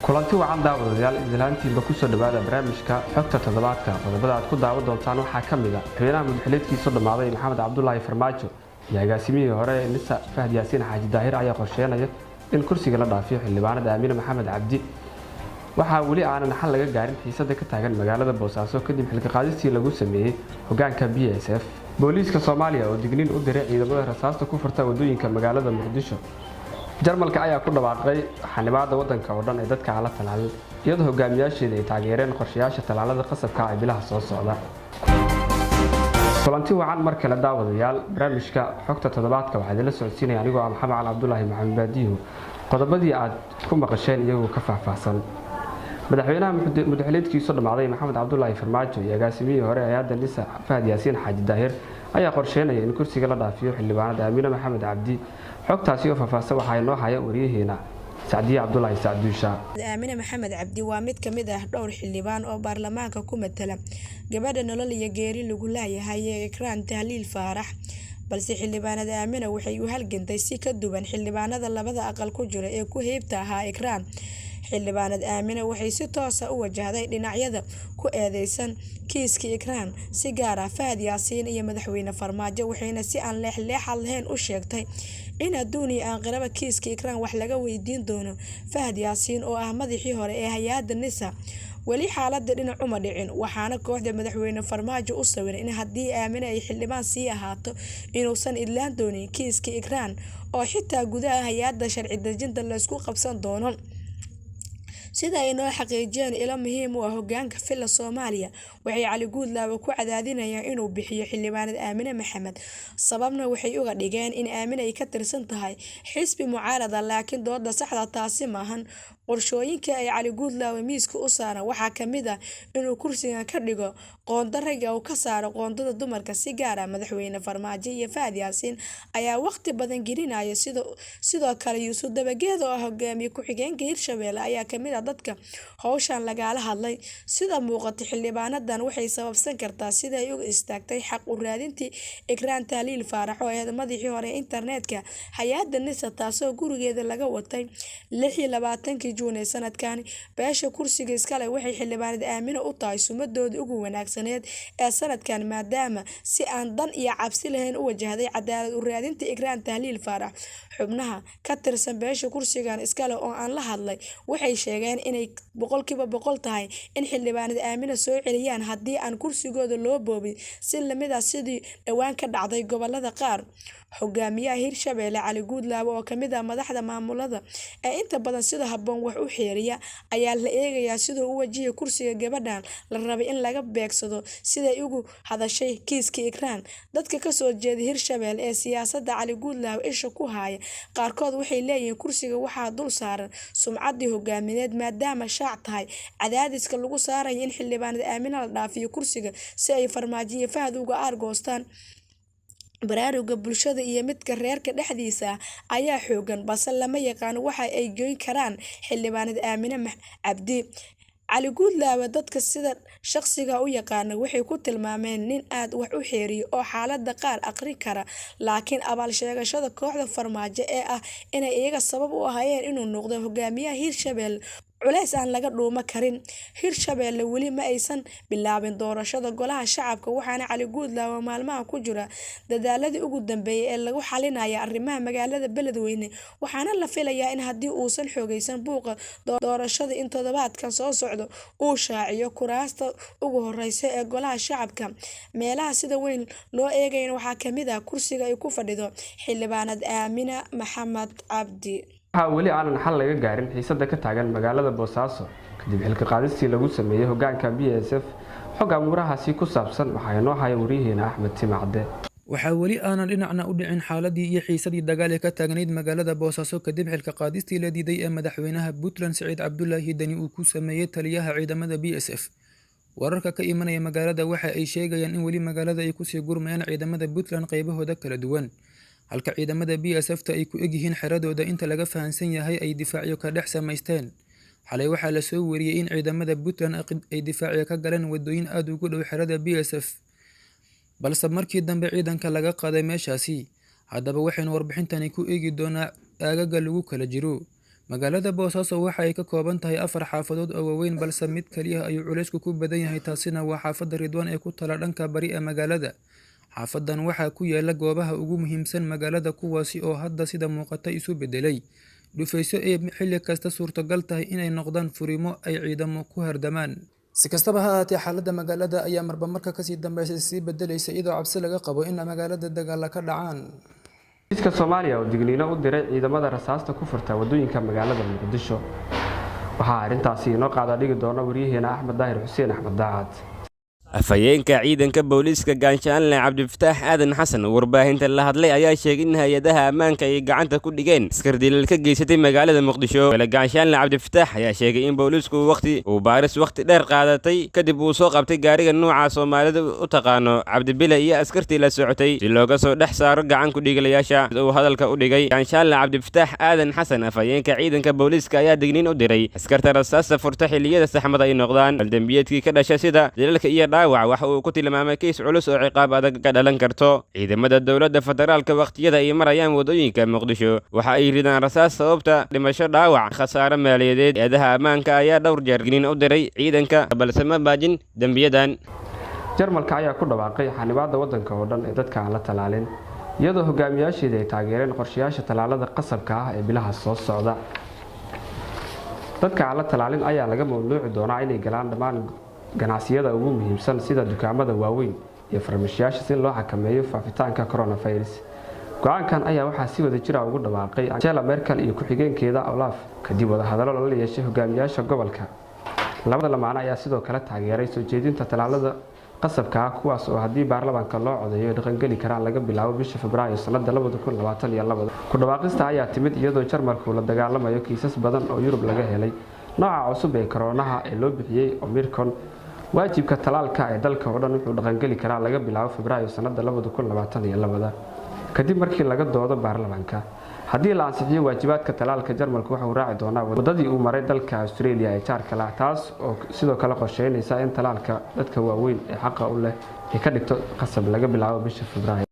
kulanti wacan daawadayaal idlaantiinba ku soo dhawaada barnaamijka xogta toddobaadka qodobada aad ku daawan doontaan waxaa ka mid ah madaxweynaha mudxiliedkiisa dhamaaday maxamed cabdullaahi farmaajo iyo agaasimihii hore nisa Fahad Yaasiin Xaaji Daahir ayaa qorsheynaya in kursiga la dhaafiyo xildhibaanada Aamina Maxamed Cabdi waxaa weli aanan xal laga gaarin xiisada ka taagan magaalada Boosaaso kadib xilka qaadistii lagu sameeyay hogaanka BSF booliiska Soomaaliya oo digniin u diray ciidamada rasaasta ku furta wadooyinka magaalada Muqdisho Jarmalka ayaa ku dhawaaqay xanibaada wadanka oo dhan ee dadka la talaalay iyadoo hogaamiyaasheeda ay taageereen qorshayaasha talaalada qasabka ah ee bilaha soo socda kulanti wacan mar kale daawadayaal barnaamijka xogta toddobaadka waxaa la socodsiinaya anigoo ah Maxamed Cabdullaahi Maxamed Baadiyo qodobadii aad ku maqasheen iyagoo ka faahfaahsan madaxweynaha mudxiliedkiisa dhamaaday Maxamed Cabdullaahi Farmaajo iyo agaasimihii hore hay'adda nisa Fahad Yaasiin Xaaji Daahir ayaa qorsheynaya in kursiga la dhaafiyo xildhibaanada Aamina Maxamed Cabdi xogtaasi oo faahfaahsan waxa ay noo hayaan wariyaheena Sacdiye Cabdullaahi Sacduusha Aamina Maxamed Cabdi waa mid ka mid ah dhowr xildhibaan oo baarlamaanka ku matala gabadha nolol iyo geeri lagu leeyahay Ikraan Tahliil Faarax balse xildhibaanada Aamina waxay u halgantay si ka duwan xildhibaanada labada aqal ku jira ee ku heebta ahaa Ikraan xildhibaanada Aamina waxay si toos ah u wajahday dhinacyada ku eedeysan kiiska Ikraan si gaar ah Fahad Yaasiin iyo madaxweyne Farmaajo waxayna si aan leexleexad lahayn u sheegtay in adduunii aan qiraba kiiska Ikraan wax laga weydiin doono Fahad Yaasiin oo ah madaxii hore ee hay'adda nisa wali xaaladda dhinac uma dhicin waxaana kooxda madaxweyne Farmaajo u sawiray in haddii Aamina ay xildhibaan sii ahaato inuusan idlaan doonin kiiska Ikraan oo xitaa gudaha hay'adda sharci dejinta la isku qabsan doono sida ay noo xaqiijiyeen ilo muhiim u ah hogaanka filla Soomaaliya waxay Cali Guudlaawe ku cadaadinayaan inuu bixiyo xildhibaanada Aamina Maxamed sababna waxay uga dhigeen in Aamina ay ka tirsan tahay xisbi mucaarada laakiin dooda saxda taasi maahan qorshooyinka ay Cali Guudlaawe miiska u saaran waxaa ka mid ah inuu kursiga ka dhigo qoonda ragga oo ka saaro qoondada dumarka si gaar ah madaxweyne Farmaajo iyo Fahad Yaasiin ayaa waqti badan gelinaya sidoo kale Yuusuf Dabageed oo hogaamiye ku-xigeenka Hirshabelle ayaa ka mid ah dadka hawshan lagala hadlay sida muuqata xildhibaanadan waxay sababsan kartaa sida ay uga istaagtay xaq u raadintii Ikraan Tahliil Faarax oo ah madaxii hore internetka hay'adda nisa taasoo gurigeeda laga watay 26 Juun sanadkan beesha kursiga iskale waxay xildhibaanada Aamina u tahay sumadooda ugu wanaagsaneed ee sanadkan maadaama si aan dan iyo cabsi lahayn u wajahday cadaalad u raadinta Ikraan Tahliil Faarax xubnaha ka tirsan beesha kursigan iskale oo aan la hadlay waxay sheegeen inay 100% tahay in xildhibaanada Aamina soo celiyaan haddii aan kursigooda loo boobin si lamid ah sidii dhawaan ka dhacday gobolada qaar hogaamiyaha Hirshabelle Cali Guudlaawe oo kamid ah madaxda maamulada ee inta badan sida habboon wax u xeeriya ayaa la eegayaa sidoo uu wajiyo kursiga gabadhan la rabay in laga beegsado sida ay ugu hadashay kiiska Ikraan dadka ka soo jeeda Hirshabelle ee siyaasadda Cali Guudlaawe isha ku haya qaarkood waxay leeyihiin kursiga waxaa dul saaran sumcaddii hogaamineed maadaama shaac tahay cadaadiska lagu saarayo in xildhibaanada Aamina la dhaafiyo kursiga si ay Farmaajo iyo Fahad uga aargoostaan baraaruga bulshada iyo midka reerka dhexdiisa ayaa xoogan balse lama yaqaan waxa ay goyn karaan xildhibaanada Aamina Cabdi Cali Guudlaawe dadka sida shakhsiga u yaqaan waxay ku tilmaameen nin aad wax u xeeriyo oo xaaladda qaar aqri kara laakiin abaal sheegashada kooxda Farmaajo ee ah inay iyaga sabab u ahaayeen inuu noqdo hogaamiyaha Hirshabelle culays aan laga dhuuma karin Hirshabelle weli ma aysan bilaabin doorashada golaha shacabka waxaana Cali Guudlaawe maalmaha ku jira dadaaladii ugu dambeeyay ee lagu xalinayo arrimaha magaalada Beledweyne waxaana la filayaa in haddii uusan xoogaysan buuqa doorashada in toddobaadkan soo socdo uu shaaciyo kuraasta ugu horeysa ee golaha shacabka meelaha sida weyn loo eegayo waxaa ka mid ah kursiga ay ku fadhido xildhibaanad Aamina Maxamed Cabdi waxaa weli aanan xal laga gaarin xiisada ka taagan magaalada Boosaaso kadib xilka qaadistii lagu sameeyay hogaanka BSF xog amurahaasi ku saabsan waxa noo haya wariyaheena Axmed Timacde waxaa weli aanan dhinacna u dhicin xaaladii iyo xiisadii dagaal ee ka taagnayd magaalada Boosaaso kadib xilka qaadistii la diiday ee madaxweynaha Puntland Saciid Cabdullaahi Dani uu ku sameeyay taliyaha ciidamada BSF wararka ka imanaya magaalada waxa ay sheegayaan in weli magaalada ay ku sii gurmayaan ciidamada Puntland qaybahooda kala duwan halka ciidamada BSF-ta ay ku egyihiin xeradooda inta laga fahansan yahay ay difaacyo ka dhex samaysteen xalay waxaa la soo wariyay in ciidamada Puntland ay difaacyo ka galeen wadooyin aad ugu dhow xerada BSF balse markii dambe ciidanka laga qaaday meeshaasi haddaba waxaynu warbixintani ku eegi doonaa aagaga lagu kala jiro magaalada Boosaaso waxa ay ka kooban tahay 4 xaafadood oo waaweyn balse mid kaliya ayuu culeysku ku badan yahay taasina waa xaafadda Ridwaan ee ku tala dhanka bari ee magaalada. xaafadan waxaa ku yaala goobaha ugu muhiimsan magaalada kuwaasi oo hadda sida muuqata isu bedelay dhufayso ee xilli kasta suurtagal tahay inay noqdaan furimo ay ciidamo ku hardamaan. si kastaba ha ahaatee xaaladda magaalada ayaa marba marka kasii dambeysay sii bedelaysa iyadoo cabsi laga qabo in magaalada dagaal ka dhacaan. Booliiska Soomaaliya oo digniino u diray ciidamada rasaasta ku furta wadooyinka magaalada Muqdisho. waxaa arintaasi inoo qaada dhigi doona wariyaheena Axmed Daahir Xuseen Axmed Daacad. afhayeenka ciidanka booliiska Gaanshaanle Cabdifataax Aadan Xasan warbaahinta la hadlay ayaa sheegay in hay'adaha ammaanka ay gacanta ku dhigeen askar dilal ka geysatay magaalada Muqdisho. Gaanshaanle Cabdifataax ayaa sheegay in booliisku baaris waqti dheer qaadatay kadib uu soo qabtay gaariga nooca Soomaalida u taqaano Cabdibile iyo askartii la socotay si looga soo dhex saaro gacan ku dhigilayaasha. uu hadalka u dhigay Gaanshaanle Cabdifataax Aadan Xasan afhayeenka ciidanka booliiska ayaa digniin u diray askarta rasaasta furta xilliyada saxmada ay noqdaan dambiyeedkii ka dhashay sida dilalka iyo waxa uu ku tilmaamay kiis culus oo ciqaab adag ka dhalan karto. ciidamada dawladda federaalka waqtiyada ay marayaan wadooyinka Muqdisho waxa ay ridaan rasaas sababta dhimasho dhaawac khasaare maaliyadeed. eedaha ammaanka ayaa dhowr jeer digniin u diray ciidanka balse ma baajin dambiyadan. Jarmalka ayaa ku dhawaaqay xanibaadda wadanka oo dhan ee dadka aan la talaalin iyadoo hogaamiyaasheeda ay taageereen qorshayaasha talaalada qasabka ah ee bilaha soo socda. dadka aan la talaalin ayaa laga mamnuuci doonaa inay galaan dhammaan ganacsiyada ugu muhiimsan sida dukaamada waaweyn iyo farmashiyaasha si loo xakameeyo faafitaanka coronavirus. go'aankan ayaa waxaa si wada jira ugu dhawaaqay Angela Merkel iyo ku-xigeenkeeda Olaf kadib wada hadallo la yeeshay hogaamiyaasha gobolka. labada lamaane ayaa sidoo kale taageeray soo jeedinta talaalada qasabka ah kuwaas oo haddii baarlamaanka loo codeeyo dhaqangeli karaan laga bilaabo bisha Febraayo sanadda 2022. ku dhawaaqista ayaa timid iyadoo Jarmalku la dagaalamayo kiisas badan oo Yurub laga helay nooca cusub ee koronaha ee loo bixiyay Omicron. waajibka talaalka ee dalka oo dhan wuxuu dhaqangeli karaa laga bilaabo Febraayo sanadda 2022 kadib markii laga doodo baarlamaanka. haddii la ansixiyo waajibaadka talaalka, Jarmalku waxa uu raaci doonaa wadadii uu maray dalka Australia ee jaarka ah, taas oo sidoo kale qorsheynaysa in talaalka dadka waaweyn ee xaqa u leh ay ka dhigto qasab laga bilaabo bisha Febraayo.